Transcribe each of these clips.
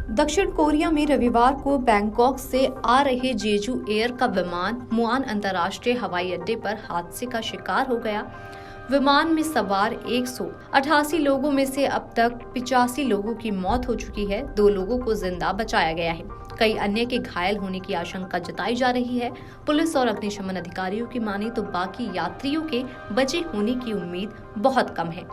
दक्षिण कोरिया में रविवार को बैंकॉक से आ रहे जेजू एयर का विमान मुआन अंतर्राष्ट्रीय हवाई अड्डे पर हादसे का शिकार हो गया। विमान में सवार 188 लोगों में से अब तक 85 लोगों की मौत हो चुकी है। 2 लोगों को जिंदा बचाया गया है। कई अन्य के घायल होने की आशंका जताई जा रही है। पुलिस और अग्निशमन अधिकारियों की माने तो बाकी यात्रियों के बचे होने की उम्मीद बहुत कम है।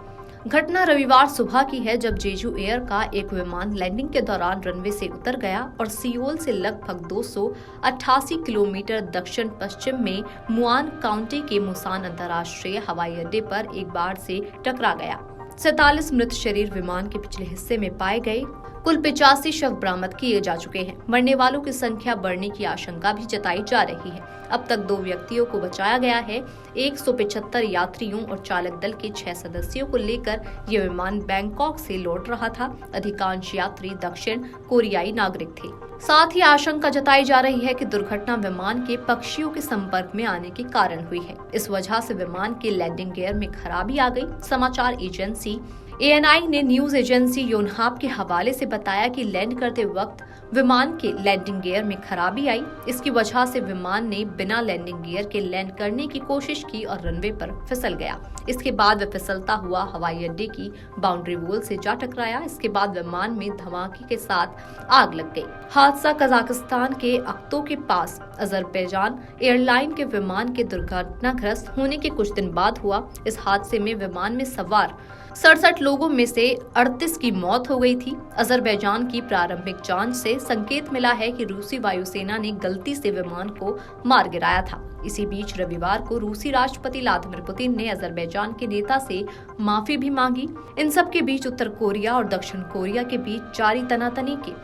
घटना रविवार सुबह की है, जब जेजू एयर का एक विमान लैंडिंग के दौरान रनवे से उतर गया और सियोल से लगभग 288 किलोमीटर दक्षिण पश्चिम में मुआन काउंटी के मुसान अंतर्राष्ट्रीय हवाई अड्डे पर एक बार से टकरा गया। 47 मृत शरीर विमान के पिछले हिस्से में पाए गए। कुल 85 शव बरामद किए जा चुके हैं। मरने वालों की संख्या बढ़ने की आशंका भी जताई जा रही है। अब तक 2 व्यक्तियों को बचाया गया है। 175 यात्रियों और चालक दल के 6 सदस्यों को लेकर यह विमान बैंकॉक से लौट रहा था। अधिकांश यात्री दक्षिण कोरियाई नागरिक थे। साथ ही आशंका जताई जा रही है कि दुर्घटना विमान के पक्षियों के संपर्क में आने के कारण हुई है। इस वजह से विमान के लैंडिंग गियर में खराबी आ गई। समाचार एजेंसी ANI ने न्यूज एजेंसी योनहाप के हवाले से बताया कि लैंड करते वक्त विमान के लैंडिंग गियर में खराबी आई। इसकी वजह से विमान ने बिना लैंडिंग गियर के लैंड करने की कोशिश की और रनवे पर फिसल गया। इसके बाद वह फिसलता हुआ हवाई अड्डे की बाउंड्री वॉल से जा टकराया। इसके बाद विमान में धमाके के साथ आग लग गई। हादसा कजाकिस्तान के अक्तो के पास अजरबैजान एयरलाइन के विमान के दुर्घटनाग्रस्त होने के कुछ दिन बाद हुआ। इस हादसे में विमान में सवार 67 लोगों में से 38 की मौत हो गई थी। अजरबैजान की प्रारंभिक जांच से संकेत मिला है कि रूसी वायुसेना ने गलती से विमान को मार गिराया था। इसी बीच रविवार को रूसी राष्ट्रपति व्लादिमीर पुतिन ने अजरबैजान के नेता से माफी भी मांगी। इन सब के बीच उत्तर कोरिया और दक्षिण कोरिया के बीच जारी तनातनी की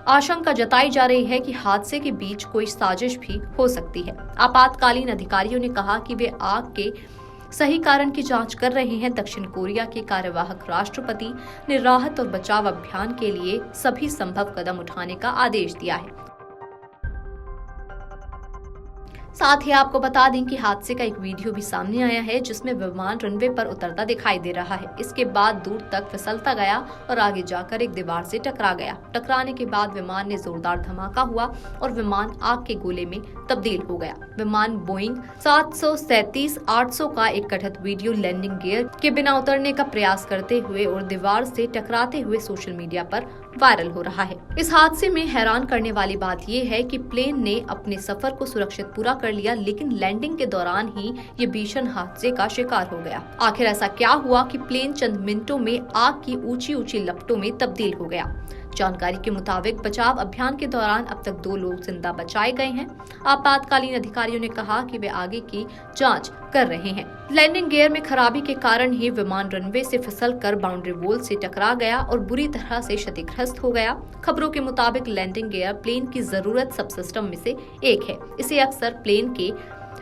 आशंका जताई जा रही है कि हादसे के बीच कोई साजिश भी हो सकती है। आपातकालीन अधिकारियों ने कहा कि वे आग के सही कारण की जांच कर रहे हैं। दक्षिण कोरिया के कार्यवाहक राष्ट्रपति ने राहत और बचाव अभियान के लिए सभी संभव कदम उठाने का आदेश दिया है। साथ ही आपको बता दें कि हादसे का एक वीडियो भी सामने आया है, जिसमें विमान रनवे पर उतरता दिखाई दे रहा है। इसके बाद दूर तक फिसलता गया और आगे जाकर एक दीवार से टकरा गया। टकराने के बाद विमान में जोरदार धमाका हुआ और विमान आग के गोले में तब्दील हो गया। विमान बोइंग 737-800 का एक कथित वीडियो लैंडिंग गियर के बिना उतरने का प्रयास करते हुए और दीवार से टकराते हुए सोशल मीडिया पर वायरल हो रहा है। इस हादसे में हैरान करने वाली बात यह है कि प्लेन ने अपने सफर को सुरक्षित पूरा कर लिया, लेकिन लैंडिंग के दौरान ही ये भीषण हादसे का शिकार हो गया। आखिर ऐसा क्या हुआ कि प्लेन चंद मिनटों में आग की ऊंची ऊंची लपटों में तब्दील हो गया? जानकारी के मुताबिक बचाव अभियान के दौरान अब तक 2 लोग जिंदा बचाए गए हैं। आपातकालीन अधिकारियों ने कहा कि वे आगे की जांच कर रहे हैं। लैंडिंग गियर में खराबी के कारण ही विमान रनवे से फिसलकर बाउंड्री वॉल से टकरा गया और बुरी तरह से क्षतिग्रस्त हो गया। खबरों के मुताबिक लैंडिंग गियर प्लेन की जरूरत सब सिस्टम में से एक है। इसे अक्सर प्लेन के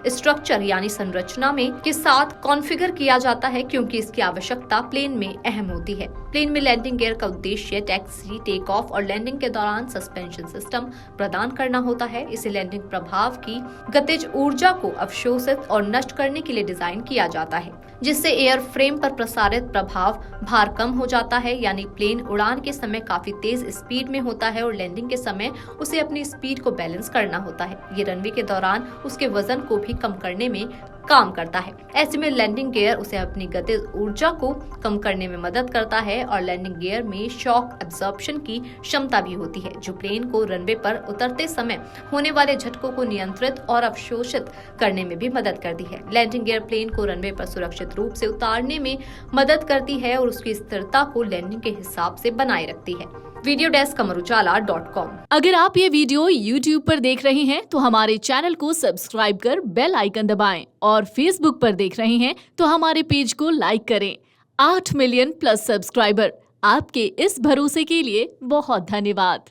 स्ट्रक्चर यानी संरचना में के साथ कॉन्फ़िगर किया जाता है, क्योंकि इसकी आवश्यकता प्लेन में अहम होती है। प्लेन में लैंडिंग गियर का उद्देश्य टैक्सी, टेक ऑफ और लैंडिंग के दौरान सस्पेंशन सिस्टम प्रदान करना होता है। इसे लैंडिंग प्रभाव की गतिज ऊर्जा को अवशोषित और नष्ट करने के लिए डिजाइन किया जाता है, जिससे एयर फ्रेम पर प्रसारित प्रभाव भार कम हो जाता है। यानी प्लेन उड़ान के समय काफी तेज स्पीड में होता है और लैंडिंग के समय उसे अपनी स्पीड को बैलेंस करना होता है। ये रनवे के दौरान उसके वजन को भी कम करने में काम करता है। ऐसे में लैंडिंग गियर उसे अपनी गतिज ऊर्जा को कम करने में मदद करता है और लैंडिंग गियर में शॉक एब्जॉर्प्शन की क्षमता भी होती है, जो प्लेन को रनवे पर उतरते समय होने वाले झटकों को नियंत्रित और अवशोषित करने में भी मदद करती है। लैंडिंग गियर प्लेन को रनवे पर सुरक्षित रूप से उतारने में मदद करती है और उसकी स्थिरता को लैंडिंग के हिसाब से बनाए रखती है। Video desk Amar Ujala dot com. अगर आप ये वीडियो YouTube पर देख रहे हैं तो हमारे चैनल को सब्सक्राइब कर बेल आइकन दबाएं और Facebook पर देख रहे हैं तो हमारे पेज को लाइक करें। 8 मिलियन प्लस सब्सक्राइबर, आपके इस भरोसे के लिए बहुत धन्यवाद।